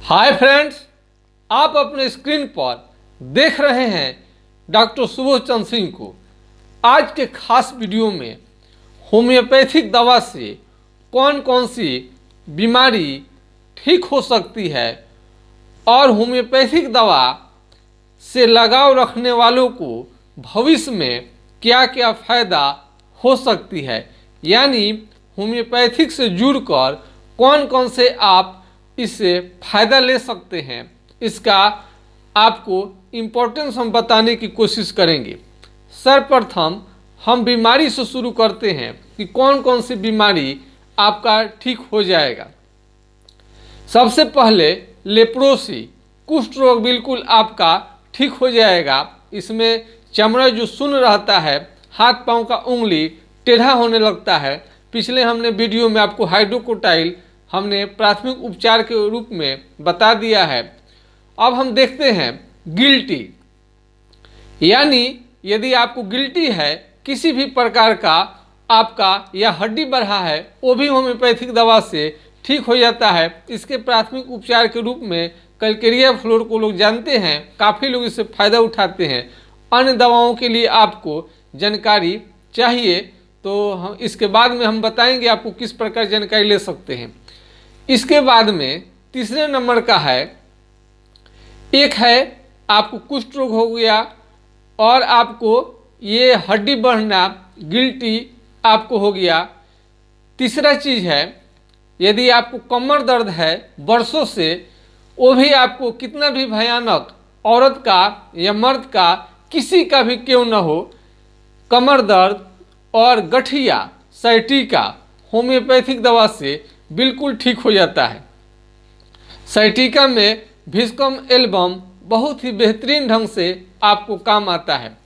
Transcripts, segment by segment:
Hi friends, आप अपने screen पर देख रहे हैं डॉक्टर सुबोध चंद्र सिंह को। आज के खास वीडियो में होम्योपैथिक दवा से कौन कौन सी बीमारी ठीक हो सकती है और होम्योपैथिक दवा से लगाव रखने वालों को भविष्य में क्या क्या फ़ायदा हो सकती है, यानी होम्योपैथिक से जुड़कर कौन कौन से आप इससे फ़ायदा ले सकते हैं, इसका आपको इम्पोर्टेंस हम बताने की कोशिश करेंगे। सर्वप्रथम हम बीमारी से शुरू करते हैं कि कौन कौन सी बीमारी आपका ठीक हो जाएगा। सबसे पहले लेप्रोसी, कुष्ठ रोग बिल्कुल आपका ठीक हो जाएगा। इसमें चमड़ा जो शून्य रहता है, हाथ पांव का उंगली टेढ़ा होने लगता है। पिछले हमने वीडियो में आपको हाइड्रोकोटाइल हमने प्राथमिक उपचार के रूप में बता दिया है। अब हम देखते हैं गिल्टी, यानी यदि आपको गिल्टी है किसी भी प्रकार का आपका या हड्डी बढ़ा है, वो भी होम्योपैथिक दवा से ठीक हो जाता है। इसके प्राथमिक उपचार के रूप में कैलकेरिया फ्लोर को लोग जानते हैं, काफ़ी लोग इससे फ़ायदा उठाते हैं। अन्य दवाओं के लिए आपको जानकारी चाहिए तो हम इसके बाद में हम बताएंगे आपको किस प्रकार जानकारी ले सकते हैं। इसके बाद में तीसरे नंबर का है, एक है आपको कुष्ठ रोग हो गया और आपको ये हड्डी बढ़ना गिल्टी आपको हो गया। तीसरा चीज़ है, यदि आपको कमर दर्द है वर्षों से, वो भी आपको कितना भी भयानक औरत का या मर्द का किसी का भी क्यों न हो, कमर दर्द और गठिया साइटिका होम्योपैथिक दवा से बिल्कुल ठीक हो जाता है। साइटिका में विस्कम एल्बम बहुत ही बेहतरीन ढंग से आपको काम आता है।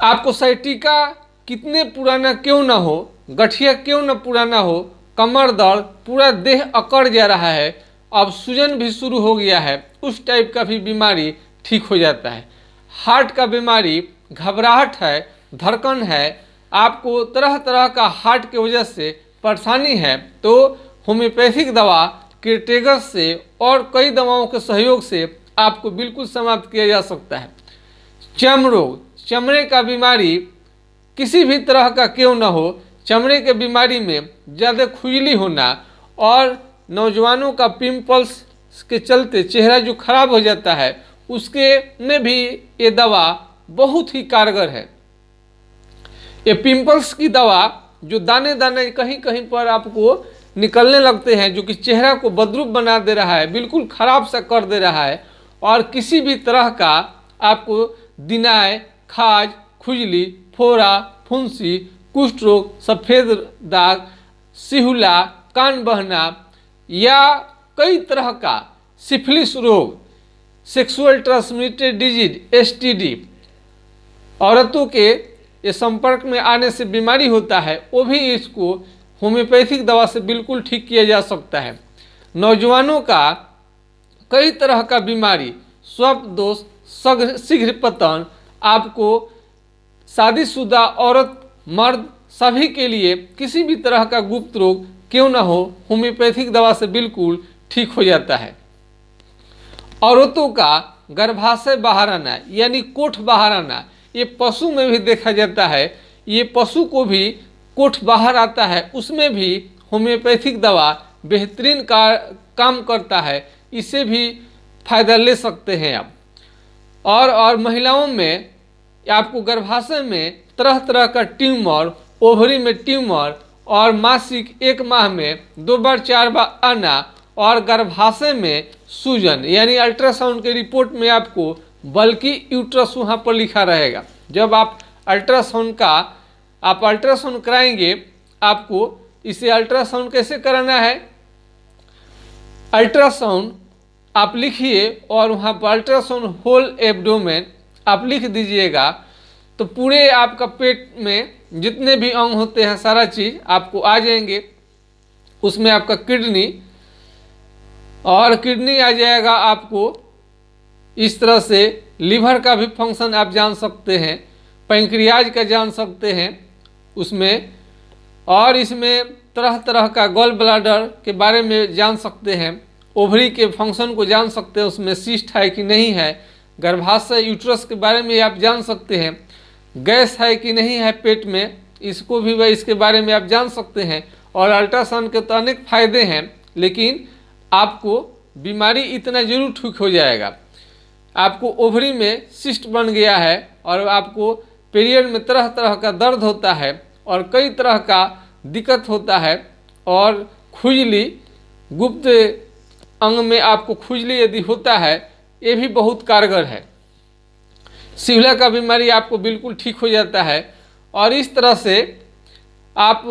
आपको साइटिका कितने पुराना क्यों ना हो, गठिया क्यों ना पुराना हो, कमर दर्द, पूरा देह अकड़ जा रहा है, अब सूजन भी शुरू हो गया है, उस टाइप का भी बीमारी ठीक हो जाता है। हार्ट का बीमारी, घबराहट है, धड़कन है, आपको तरह तरह का हार्ट की वजह से परेशानी है, तो होम्योपैथिक दवा कीटेगस से और कई दवाओं के सहयोग से आपको बिल्कुल समाप्त किया जा सकता है। चर्म रोग, चमड़े का बीमारी किसी भी तरह का क्यों न हो, चमड़े के बीमारी में ज़्यादा खुजली होना और नौजवानों का पिंपल्स के चलते चेहरा जो खराब हो जाता है, उसके में भी ये दवा बहुत ही कारगर है। ये पिंपल्स की दवा जो दाने दाने कहीं कहीं पर आपको निकलने लगते हैं, जो कि चेहरा को बदरूप बना दे रहा है, बिल्कुल ख़राब सा कर दे रहा है, और किसी भी तरह का आपको दिनाय, खाज, खुजली, फोड़ा, फुंसी, कुष्ठ रोग, सफ़ेद दाग, सिहुला, कान बहना या कई तरह का सिफिलिस रोग, सेक्सुअल ट्रांसमिटेड डिजीज STD, औरतों के ये संपर्क में आने से बीमारी होता है, वो भी इसको होम्योपैथिक दवा से बिल्कुल ठीक किया जा सकता है। नौजवानों का कई तरह का बीमारी, स्वप्न दोष, शीघ्र पतन, आपको शादीशुदा औरत मर्द सभी के लिए किसी भी तरह का गुप्त रोग क्यों ना हो, होम्योपैथिक दवा से बिल्कुल ठीक हो जाता है। औरतों का गर्भाशय बाहर आना यानी कोठ बाहर आना, ये पशु में भी देखा जाता है, ये पशु को भी कोठ बाहर आता है, उसमें भी होम्योपैथिक दवा बेहतरीन काम करता है, इससे भी फ़ायदा ले सकते हैं आप। और महिलाओं में आपको गर्भाशय में तरह तरह का ट्यूमर, ओवरी में ट्यूमर, और मासिक 1 माह में 2 बार 4 बार आना, और गर्भाशय में सूजन, यानी अल्ट्रासाउंड के रिपोर्ट में आपको बल्कि यूट्रस वहाँ पर लिखा रहेगा। जब आप अल्ट्रासाउंड कराएंगे, आपको इसे अल्ट्रासाउंड कैसे कराना है, अल्ट्रासाउंड आप लिखिए और वहाँ पर अल्ट्रासाउंड होल एब्डोमेन आप लिख दीजिएगा, तो पूरे आपका पेट में जितने भी अंग होते हैं सारा चीज़ आपको आ जाएंगे। उसमें आपका किडनी आ जाएगा, आपको इस तरह से लीवर का भी फंक्शन आप जान सकते हैं, पैंक्रियाज का जान सकते हैं उसमें, और इसमें तरह तरह का गॉल ब्लैडर के बारे में जान सकते हैं, ओवरी के फंक्शन को जान सकते हैं, उसमें सिस्ट है कि नहीं है। गर्भाशय यूट्रस के बारे में आप जान सकते हैं, गैस है कि नहीं है पेट में, इसको भी वह इसके बारे में आप जान सकते हैं। और अल्ट्रासाउंड के तो अनेक फायदे हैं, लेकिन आपको बीमारी इतना जरूर ठीक हो जाएगा। आपको ओवरी में सिस्ट बन गया है और आपको पीरियड में तरह तरह का दर्द होता है और कई तरह का दिक्कत होता है, और खुजली, गुप्त अंग में आपको खुजली यदि होता है, ये भी बहुत कारगर है। शिवला का बीमारी आपको बिल्कुल ठीक हो जाता है। और इस तरह से आप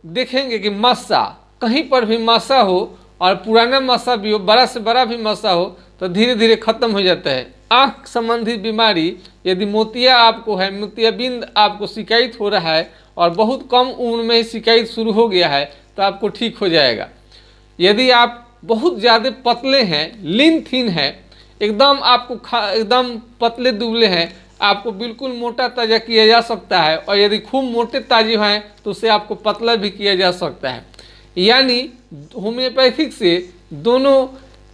देखेंगे कि मस्सा, कहीं पर भी मस्सा हो और पुराना मस्सा भी हो, बड़ा से बड़ा भी मस्सा हो, तो धीरे धीरे खत्म हो जाता है। आँख संबंधी बीमारी, यदि मोतिया आपको है, मोतियाबिंद आपको शिकायत हो रहा है और बहुत कम उम्र में ही शिकायत शुरू हो गया है, तो आपको ठीक हो जाएगा। यदि आप बहुत ज़्यादा पतले हैं, लीन थीन है, एकदम आपको एकदम पतले दुबले हैं, आपको बिल्कुल मोटा ताज़ा किया जा सकता है। और यदि खूब मोटे ताजे हैं तो उससे आपको पतला भी किया जा सकता है। यानी होम्योपैथिक से दोनों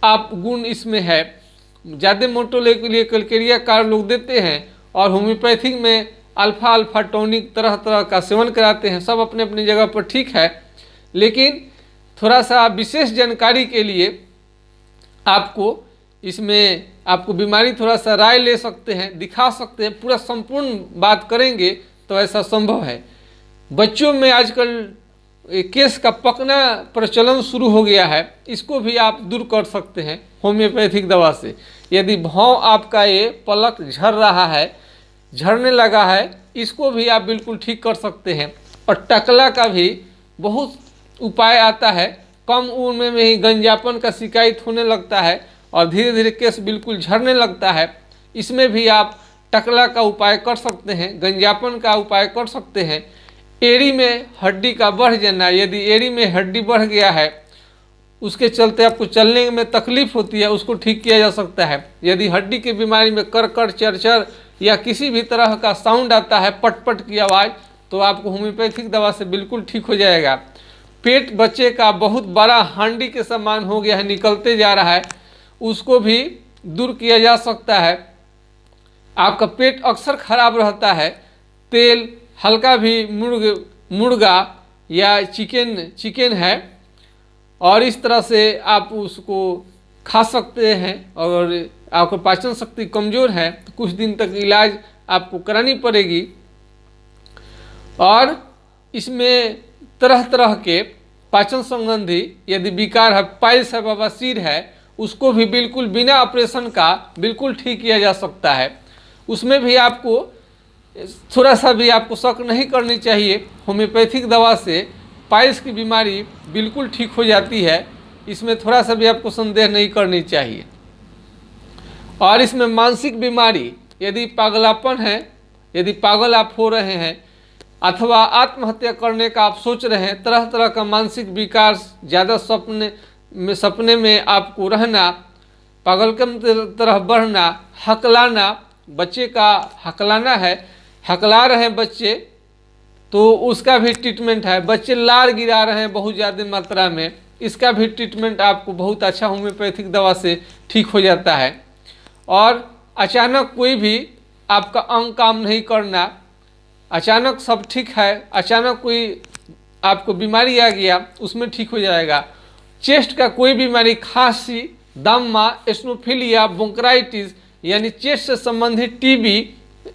आप गुण इसमें है। ज़्यादा मोटोले के लिए कलकेरिया कार लोग देते हैं और होम्योपैथिक में अल्फा अल्फा टॉनिक तरह तरह का सेवन कराते हैं। सब अपने अपनी जगह पर ठीक है, लेकिन थोड़ा सा विशेष जानकारी के लिए आपको इसमें आपको बीमारी थोड़ा सा राय ले सकते हैं, दिखा सकते हैं। पूरा संपूर्ण बात करेंगे तो ऐसा संभव है। बच्चों में आजकल केस का पकना प्रचलन शुरू हो गया है, इसको भी आप दूर कर सकते हैं होम्योपैथिक दवा से। यदि भौं आपका ये पलक झड़ रहा है, झड़ने लगा है, इसको भी आप बिल्कुल ठीक कर सकते हैं। और टकला का भी बहुत उपाय आता है। कम उम्र में ही गंजापन का शिकायत होने लगता है और धीरे धीरे केस बिल्कुल झड़ने लगता है, इसमें भी आप टकला का उपाय कर सकते हैं, गंजापन का उपाय कर सकते हैं। एड़ी में हड्डी का बढ़ जाना, यदि एड़ी में हड्डी बढ़ गया है, उसके चलते आपको चलने में तकलीफ होती है, उसको ठीक किया जा सकता है। यदि हड्डी की बीमारी में करकर चरचर या किसी भी तरह का साउंड आता है, पटपट की आवाज़, तो आपको होम्योपैथिक दवा से बिल्कुल ठीक हो जाएगा। पेट बच्चे का बहुत बड़ा हांडी के समान हो गया है, निकलते जा रहा है, उसको भी दूर किया जा सकता है। आपका पेट अक्सर खराब रहता है, तेल हल्का भी मुर्गा या चिकन है, और इस तरह से आप उसको खा सकते हैं। और आपको पाचन शक्ति कमज़ोर है तो कुछ दिन तक इलाज आपको करानी पड़ेगी। और इसमें तरह तरह के पाचन संबंधी यदि विकार है, पाइल्स है, बवासीर है, उसको भी बिल्कुल बिना ऑपरेशन का बिल्कुल ठीक किया जा सकता है। उसमें भी आपको थोड़ा सा भी आपको शक नहीं करनी चाहिए। होम्योपैथिक दवा से पाइल्स की बीमारी बिल्कुल ठीक हो जाती है, इसमें थोड़ा सा भी आपको संदेह नहीं करनी चाहिए। और इसमें मानसिक बीमारी, यदि पागलापन है, यदि पागल आप हो रहे हैं अथवा आत्महत्या करने का आप सोच रहे हैं, तरह तरह का मानसिक विकार, ज़्यादा सपने में आपको रहना, पागलकम तरह बढ़ना, हकलाना, बच्चे का हकलाना है, हकला रहे हैं बच्चे, तो उसका भी ट्रीटमेंट है। बच्चे लार गिरा रहे हैं बहुत ज़्यादा मात्रा में, इसका भी ट्रीटमेंट आपको बहुत अच्छा होम्योपैथिक दवा से ठीक हो जाता है। और अचानक कोई भी आपका अंग काम नहीं करना, अचानक सब ठीक है, अचानक कोई आपको बीमारी आ गया, उसमें ठीक हो जाएगा। चेस्ट का कोई बीमारी, खांसी, दमा, एस्नोफिलिया, ब्रोंकाइटिस यानी चेस्ट से संबंधित टीबी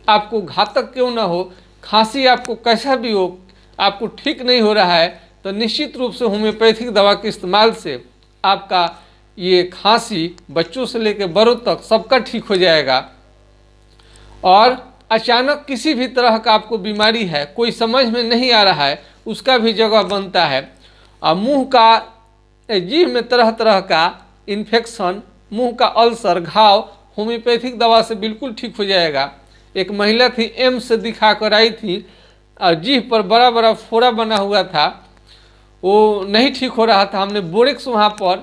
आपको घातक क्यों ना हो, खांसी आपको कैसा भी हो, आपको ठीक नहीं हो रहा है, तो निश्चित रूप से होम्योपैथिक दवा के इस्तेमाल से आपका ये खांसी बच्चों से लेकर बड़ों तक सबका ठीक हो जाएगा। और अचानक किसी भी तरह का आपको बीमारी है, कोई समझ में नहीं आ रहा है, उसका भी जगह बनता है। और मुंह का, जीभ में तरह तरह का इन्फेक्शन, मुंह का अल्सर, घाव होम्योपैथिक दवा से बिल्कुल ठीक हो जाएगा। एक महिला थी, एम्स से दिखा कर आई थी और जीभ पर बड़ा बड़ा फोड़ा बना हुआ था, वो नहीं ठीक हो रहा था। हमने बोरेक्स वहाँ पर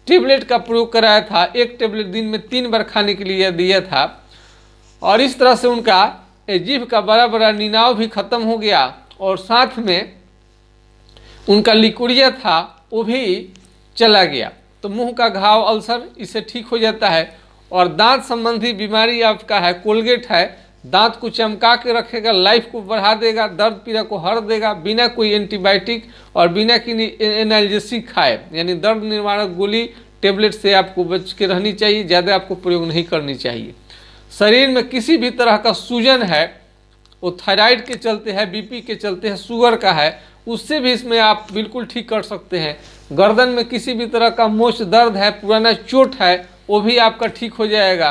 टेबलेट का प्रयोग कराया था, एक टेबलेट दिन में 3 बार खाने के लिए दिया था, और इस तरह से उनका जीभ का बड़ा बड़ा निनाव भी खत्म हो गया और साथ में उनका लिकोरिया था वो भी चला गया। तो मुंह का घाव, अल्सर, इससे ठीक हो जाता है। और दांत संबंधी बीमारी आपका है, कोलगेट है, दांत को चमका के रखेगा, लाइफ को बढ़ा देगा, दर्द पीड़ा को हर देगा, बिना कोई एंटीबायोटिक और बिना किसी एनाल्जेसिक खाए, यानी दर्द निवारक गोली टेबलेट से आपको बच के रहनी चाहिए, ज़्यादा आपको प्रयोग नहीं करनी चाहिए। शरीर में किसी भी तरह का सूजन है, वो थायराइड के चलते है, बीपी के चलते है, शुगर का है, उससे भी इसमें आप बिल्कुल ठीक कर सकते हैं। गर्दन में किसी भी तरह का मोच दर्द है, पुराना चोट है, वो भी आपका ठीक हो जाएगा।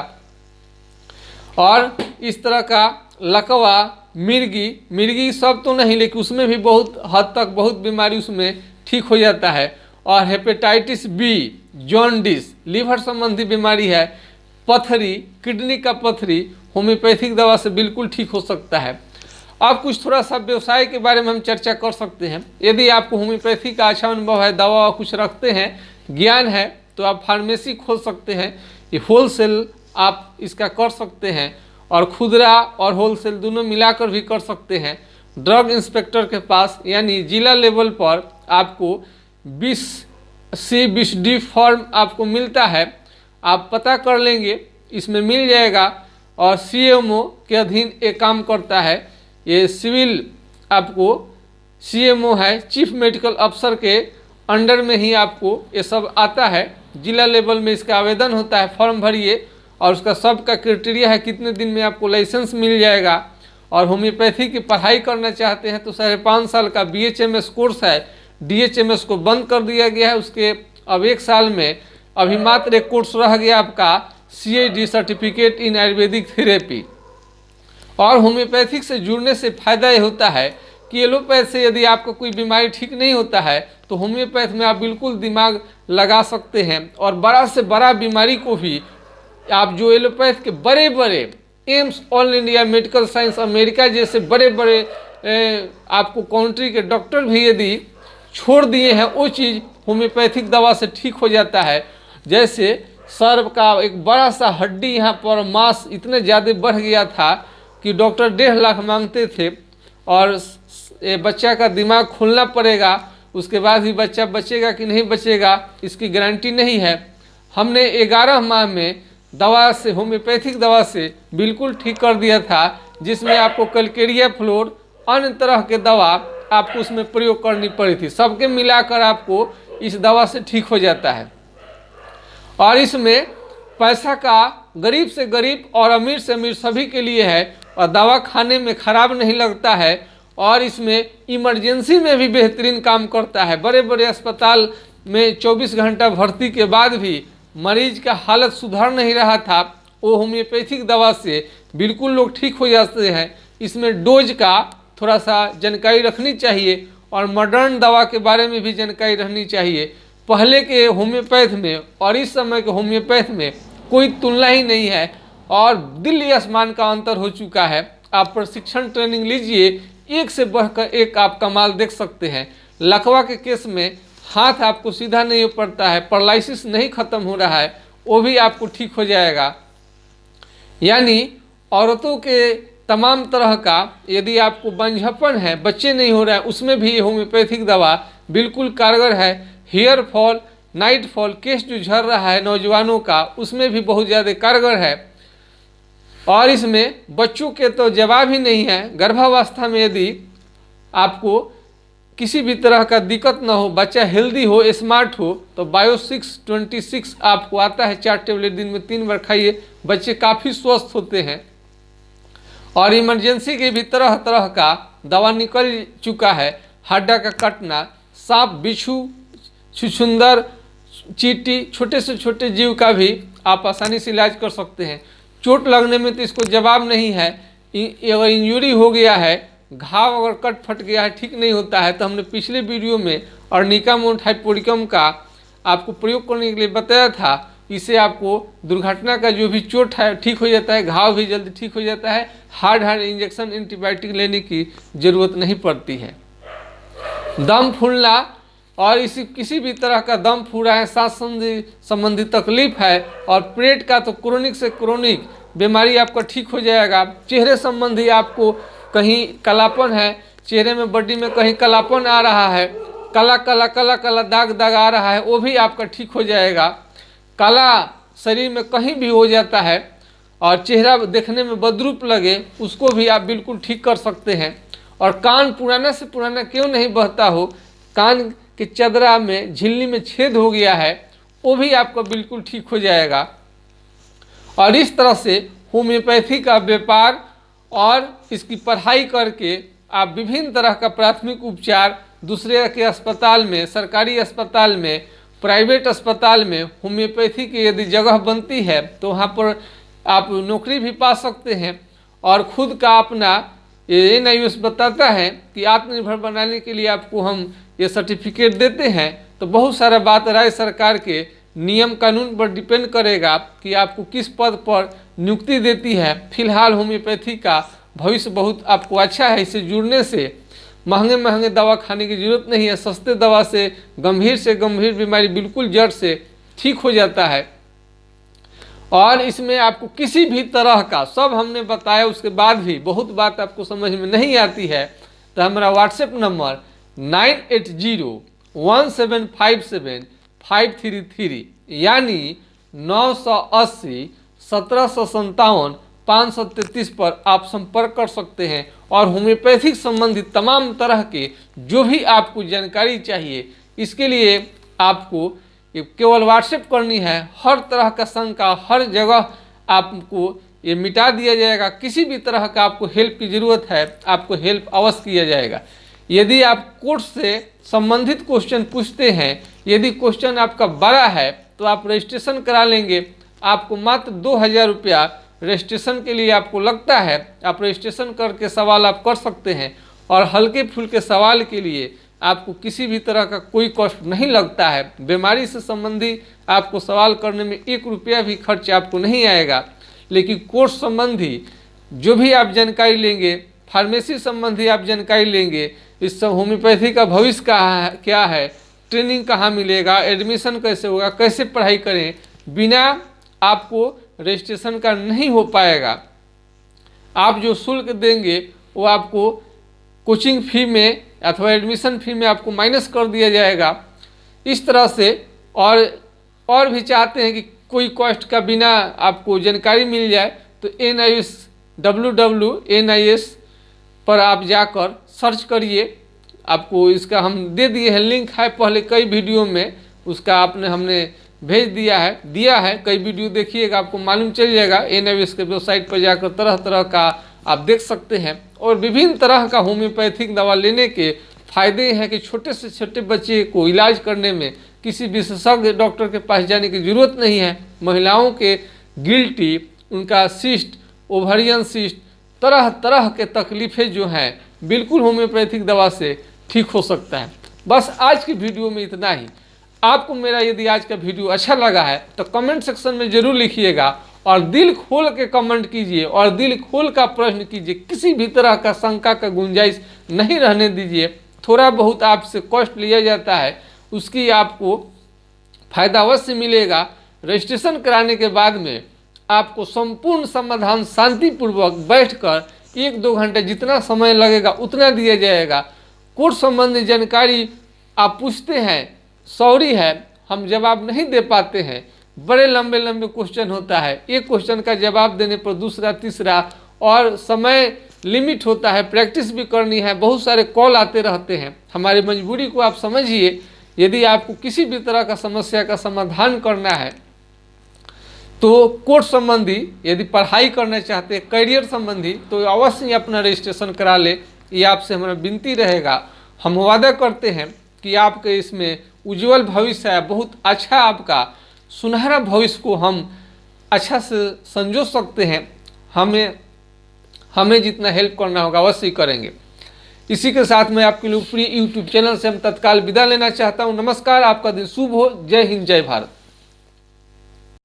और इस तरह का लकवा, मिर्गी सब तो नहीं, लेकिन उसमें भी बहुत हद तक बहुत बीमारी उसमें ठीक हो जाता है। और हेपेटाइटिस बी, जॉन्डिस, लीवर संबंधी बीमारी है, पथरी, किडनी का पथरी, होम्योपैथिक दवा से बिल्कुल ठीक हो सकता है। अब कुछ थोड़ा सा व्यवसाय के बारे में हम चर्चा कर सकते हैं। यदि आपको होम्योपैथी का अच्छा अनुभव है, दवा कुछ रखते हैं, ज्ञान है, तो आप फार्मेसी खोल सकते हैं। ये होलसेल आप इसका कर सकते हैं और खुदरा और होलसेल दोनों मिलाकर भी कर सकते हैं। ड्रग इंस्पेक्टर के पास, यानी जिला लेवल पर आपको 20C 20D फॉर्म आपको मिलता है, आप पता कर लेंगे, इसमें मिल जाएगा। और CMO के अधीन एक काम करता है, ये सिविल आपको CMO है, चीफ मेडिकल अफसर के अंडर में ही आपको ये सब आता है। जिला लेवल में इसका आवेदन होता है, फॉर्म भरिए और उसका सबका क्राइटेरिया है, कितने दिन में आपको लाइसेंस मिल जाएगा। और होम्योपैथी की पढ़ाई करना चाहते हैं तो 5.5 साल का BHMS कोर्स है, DHMS को बंद कर दिया गया है, उसके अब 1 साल में अभी मात्र एक कोर्स रह गया आपका CID certificate in Ayurvedic therapy. और होम्योपैथिक से जुड़ने से फ़ायदा ये होता है कि एलोपैथ से यदि आपको कोई बीमारी ठीक नहीं होता है तो होम्योपैथ में आप बिल्कुल दिमाग लगा सकते हैं और बड़ा से बड़ा बीमारी को भी आप, जो एलोपैथ के बड़े बड़े AIIMS, all India medical science, America जैसे बड़े बड़े आपको कंट्री के डॉक्टर भी यदि छोड़ दिए हैं, वो चीज़ होम्योपैथिक दवा से ठीक हो जाता है। जैसे सर का एक बड़ा सा हड्डी यहाँ पर मांस इतने ज़्यादा बढ़ गया था कि डॉक्टर 1.5 लाख मांगते थे, और बच्चा का दिमाग खुलना पड़ेगा, उसके बाद भी बच्चा बचेगा कि नहीं बचेगा इसकी गारंटी नहीं है। हमने 11 माह में दवा से, होम्योपैथिक दवा से बिल्कुल ठीक कर दिया था, जिसमें आपको कैलकेरिया फ्लोर, अन्य तरह के दवा आपको उसमें प्रयोग करनी पड़ी थी, सबके मिलाकर आपको इस दवा से ठीक हो जाता है। और इसमें पैसा का गरीब से गरीब और अमीर से अमीर सभी के लिए है, और दवा खाने में ख़राब नहीं लगता है, और इसमें इमरजेंसी में भी बेहतरीन काम करता है। बड़े बड़े अस्पताल में 24 घंटा भर्ती के बाद भी मरीज का हालत सुधर नहीं रहा था, वो होम्योपैथिक दवा से बिल्कुल लोग ठीक हो जाते हैं। इसमें डोज का थोड़ा सा जानकारी रखनी चाहिए और मॉडर्न दवा के बारे में भी जानकारी रहनी चाहिए। पहले के होम्योपैथ में और इस समय के होम्योपैथ में कोई तुलना ही नहीं है, और दिल्ली आसमान का अंतर हो चुका है। आप प्रशिक्षण ट्रेनिंग लीजिए, एक से बढ़कर एक आप कमाल देख सकते हैं। लकवा के केस में हाथ आपको सीधा नहीं हो पड़ता है, पैरालिसिस नहीं खत्म हो रहा है, वो भी आपको ठीक हो जाएगा। यानी औरतों के तमाम तरह का, यदि आपको बंझपन है, बच्चे नहीं हो रहा है, उसमें भी होम्योपैथिक दवा बिल्कुल कारगर है। हेयर फॉल, नाइट फॉल, केस जो झड़ रहा है नौजवानों का, उसमें भी बहुत ज़्यादा कारगर है। और इसमें बच्चों के तो जवाब ही नहीं है। गर्भावस्था में यदि आपको किसी भी तरह का दिक्कत ना हो, बच्चा हेल्दी हो, स्मार्ट हो, तो बायो 626 आपको आता है, 4 टेबलेट दिन में 3 बार खाइए, बच्चे काफ़ी स्वस्थ होते हैं। और इमरजेंसी के भी तरह तरह का दवा निकल चुका है। हड्डा का कटना, सांप, बिच्छू, छुछुंदर, चींटी, छोटे से छोटे जीव का भी आप आसानी से इलाज कर सकते हैं। चोट लगने में तो इसको जवाब नहीं है। अगर इंजरी हो गया है, घाव अगर कट फट गया है, ठीक नहीं होता है, तो हमने पिछले वीडियो में अर्निकामोन हाइपोरिकम का आपको प्रयोग करने के लिए बताया था। इससे आपको दुर्घटना का जो भी चोट है ठीक हो जाता है, घाव भी जल्दी ठीक हो जाता है, हार्ड इंजेक्शन एंटीबायोटिक लेने की ज़रूरत नहीं पड़ती है। दम फूलना और इसी किसी भी तरह का दम फूला है, सांस संबंधी तकलीफ है, और पेट का तो क्रोनिक से क्रोनिक बीमारी आपका ठीक हो जाएगा। चेहरे संबंधी आपको कहीं कालापन है, चेहरे में, बॉडी में कहीं कालापन आ रहा है, काला काला काला काला दाग दाग आ रहा है वो भी आपका ठीक हो जाएगा। काला शरीर में कहीं भी हो जाता है और चेहरा देखने में बदरूप लगे उसको भी आप बिल्कुल ठीक कर सकते हैं। और कान पुराना से पुराना क्यों नहीं बहता हो, कान के चदरा में झिल्ली में छेद हो गया है वो भी आपका बिल्कुल ठीक हो जाएगा। और इस तरह से होम्योपैथी का व्यापार और इसकी पढ़ाई करके आप विभिन्न तरह का प्राथमिक उपचार दूसरे के अस्पताल में, सरकारी अस्पताल में, प्राइवेट अस्पताल में होम्योपैथी की यदि जगह बनती है तो वहाँ पर आप नौकरी भी पा सकते हैं। और खुद का अपना NIOS बताता है कि आत्मनिर्भर बनाने के लिए आपको हम ये सर्टिफिकेट देते हैं। तो बहुत सारा बात राज्य सरकार के नियम कानून पर डिपेंड करेगा कि आपको किस पद पर नियुक्ति देती है। फिलहाल होम्योपैथी का भविष्य बहुत आपको अच्छा है। इससे जुड़ने से महंगे दवा खाने की जरूरत नहीं है। सस्ते दवा से गंभीर बीमारी बिल्कुल जड़ से ठीक हो जाता है। और इसमें आपको किसी भी तरह का, सब हमने बताया उसके बाद भी बहुत बात आपको समझ में नहीं आती है तो हमारा व्हाट्सएप नंबर 9807575533 यानी 980-1757-533 पर आप संपर्क कर सकते हैं। और होम्योपैथिक संबंधित तमाम तरह के जो भी आपको जानकारी चाहिए इसके लिए आपको केवल व्हाट्सएप करनी है। हर तरह का शंका हर जगह आपको ये मिटा दिया जाएगा। किसी भी तरह का आपको हेल्प की ज़रूरत है आपको हेल्प अवश्य किया जाएगा। यदि आप कोर्स से संबंधित क्वेश्चन पूछते हैं, यदि क्वेश्चन आपका बड़ा है तो आप रजिस्ट्रेशन करा लेंगे। आपको मात्र 2000 रुपया रजिस्ट्रेशन के लिए आपको लगता है। आप रजिस्ट्रेशन करके सवाल आप कर सकते हैं। और हल्के फुल्के सवाल के लिए आपको किसी भी तरह का कोई कॉस्ट नहीं लगता है। बीमारी से संबंधी आपको सवाल करने में 1 रुपया भी खर्च आपको नहीं आएगा। लेकिन कोर्स संबंधी जो भी आप जानकारी लेंगे, फार्मेसी संबंधी आप जानकारी लेंगे, इस सब होम्योपैथी का भविष्य क्या है, ट्रेनिंग कहाँ मिलेगा, एडमिशन कैसे होगा, कैसे पढ़ाई करें, बिना आपको रजिस्ट्रेशन का नहीं हो पाएगा। आप जो शुल्क देंगे वो आपको कोचिंग फी में अथवा एडमिशन फी में आपको माइनस कर दिया जाएगा। इस तरह से और भी चाहते हैं कि कोई कॉस्ट का बिना आपको जानकारी मिल जाए तो NIOS www.NIOS पर आप जाकर सर्च करिए। आपको इसका हम दे दिए हैं, लिंक है पहले कई वीडियो में, उसका हमने भेज दिया है। कई वीडियो देखिएगा आपको मालूम चल जाएगा। NIOS के वेबसाइट पर जाकर तरह तरह का आप देख सकते हैं। और विभिन्न तरह का होम्योपैथिक दवा लेने के फायदे हैं कि छोटे से छोटे बच्चे को इलाज करने में किसी विशेषज्ञ डॉक्टर के पास जाने की ज़रूरत नहीं है। महिलाओं के गिल्टी, उनका सिस्ट, ओवरियन सिस्ट, तरह तरह के तकलीफ़ें जो हैं बिल्कुल होम्योपैथिक दवा से ठीक हो सकता है। बस आज की वीडियो में इतना ही। आपको मेरा यदि आज का वीडियो अच्छा लगा है तो कमेंट सेक्शन में ज़रूर लिखिएगा और दिल खोल के कमेंट कीजिए और दिल खोल का प्रश्न कीजिए। किसी भी तरह का शंका का गुंजाइश नहीं रहने दीजिए। थोड़ा बहुत आपसे कॉस्ट लिया जाता है, उसकी आपको फायदा अवश्य मिलेगा। रजिस्ट्रेशन कराने के बाद में आपको संपूर्ण समाधान शांतिपूर्वक बैठकर 1-2 घंटे जितना समय लगेगा उतना दिया जाएगा। कोर्स संबंधी जानकारी आप पूछते हैं, सॉरी है हम जवाब नहीं दे पाते हैं। बड़े लंबे क्वेश्चन होता है, एक क्वेश्चन का जवाब देने पर दूसरा तीसरा, और समय लिमिट होता है, प्रैक्टिस भी करनी है, बहुत सारे कॉल आते रहते हैं। हमारी मजबूरी को आप समझिए। यदि आपको किसी भी तरह का समस्या का समाधान करना है तो कोर्स संबंधी यदि पढ़ाई करना चाहते हैं, करियर संबंधी, तो अवश्य ही अपना रजिस्ट्रेशन करा ले। ये आपसे हमारा विनती रहेगा। हम वादा करते हैं कि आपके इसमें उज्जवल भविष्य है, बहुत अच्छा आपका सुनहरा भविष्य को हम अच्छा से संजो सकते हैं। हमें जितना हेल्प करना होगा अवश्य करेंगे। इसी के साथ मैं आपके लोकप्रिय YouTube चैनल से हम तत्काल विदा लेना चाहता हूं। नमस्कार, आपका दिन शुभ हो। जय हिंद, जय भारत।